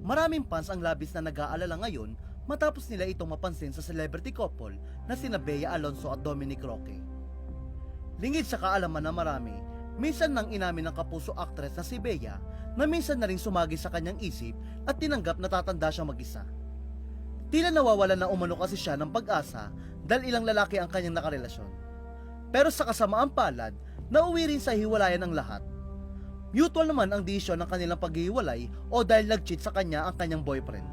Maraming fans ang labis na nag-aalala ngayon matapos nila itong mapansin sa celebrity couple na sina Bea Alonzo at Dominic Roque. Lingid sa kaalaman na marami, minsan nang inamin ng kapuso actress na si Bea na minsan na rin sumagi sa kanyang isip at tinanggap na tatanda siyang mag-isa. Tila nawawalan na umano kasi siya ng pag-asa dahil ilang lalaki ang kanyang nakarelasyon. Pero sa kasamaang palad, nauwi rin sa hiwalayan ng lahat. Mutual naman ang desisyon ng kanilang paghihiwalay o dahil nag-cheat sa kanya ang kanyang boyfriend.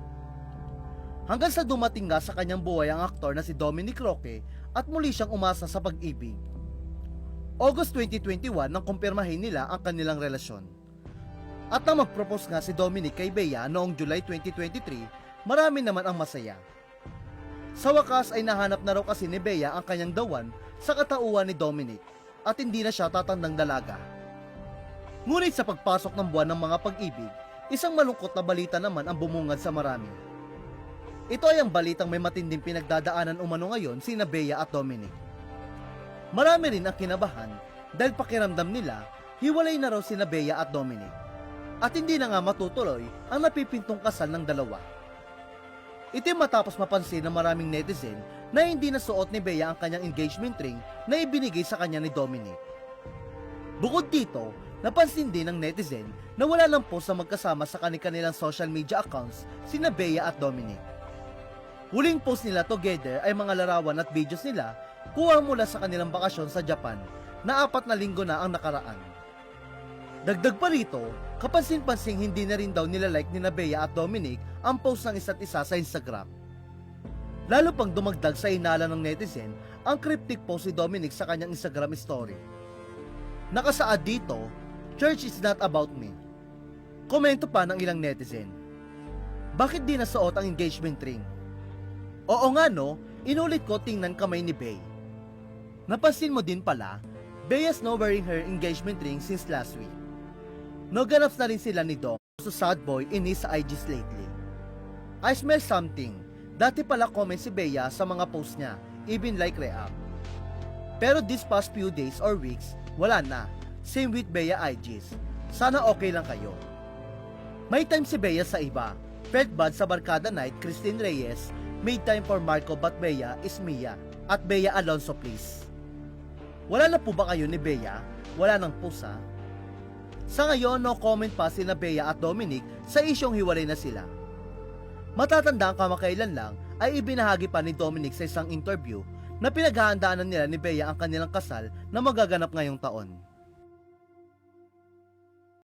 Hanggang sa dumating nga sa kanyang buhay ang aktor na si Dominic Roque at muli siyang umasa sa pag-ibig. August 2021 nang kumpirmahin nila ang kanilang relasyon. At nang mag-propose nga si Dominic kay Bea noong July 2023, marami naman ang masaya. Sa wakas ay nahanap na raw kasi ni Bea ang kanyang dawan sa katauhan ni Dominic at hindi na siya tatandang dalaga. Ngunit sa pagpasok ng buwan ng mga pag-ibig, isang malungkot na balita naman ang bumungad sa marami. Ito ay ang balitang may matinding pinagdadaanan umano ngayon sina Bea at Dominic. Marami rin ang kinabahan dahil pakiramdam nila hiwalay na raw sina Bea at Dominic at hindi na nga matutuloy ang napipintong kasal ng dalawa. Ito matapos mapansin ng maraming netizen na hindi nasuot ni Bea ang kanyang engagement ring na ibinigay sa kanya ni Dominic. Bukod dito, napansin din ng netizen na wala lang post na magkasama sa kanilang social media accounts sina Bea at Dominic. Huling post nila together ay mga larawan at videos nila kuha mula sa kanilang bakasyon sa Japan na 4 na linggo na ang nakaraan. Dagdag pa rito, kapansin-pansing hindi na rin daw nilalike ni Bea at Dominic ang post ng isa't isa sa Instagram. Lalo pang dumagdag sa hinala ng netizen ang cryptic post ni Dominic sa kanyang Instagram story. Nakasaad dito, "Church is not about me." Komento pa ng ilang netizen, "Bakit di nasuot ang engagement ring?" Oo nga no, inulit ko tingnan kamay ni Bea. Napansin mo din pala, Bea's no wearing her engagement ring since last week. No ganaps na rin sila ni Dom so sad boy in his IGs lately. I smell something. Dati pala comment si Bea sa mga post niya, even like react. Pero this past few days or weeks, wala na. Same with Bea IGs. Sana okay lang kayo. May time si Bea sa iba. Felt bad sa Barkada Night, Christine Reyes. Made time for Marco but Bea is Mia. At Bea Alonzo please. Wala na po ba kayo ni Bea? Wala nang pusa? Sa ngayon, no comment pa sina Bea at Dominic sa isyong hiwalay na sila. Matatandaan kamakailan lang ay ibinahagi pa ni Dominic sa isang interview na pinaghahandaanan nila ni Bea ang kanilang kasal na magaganap ngayong taon.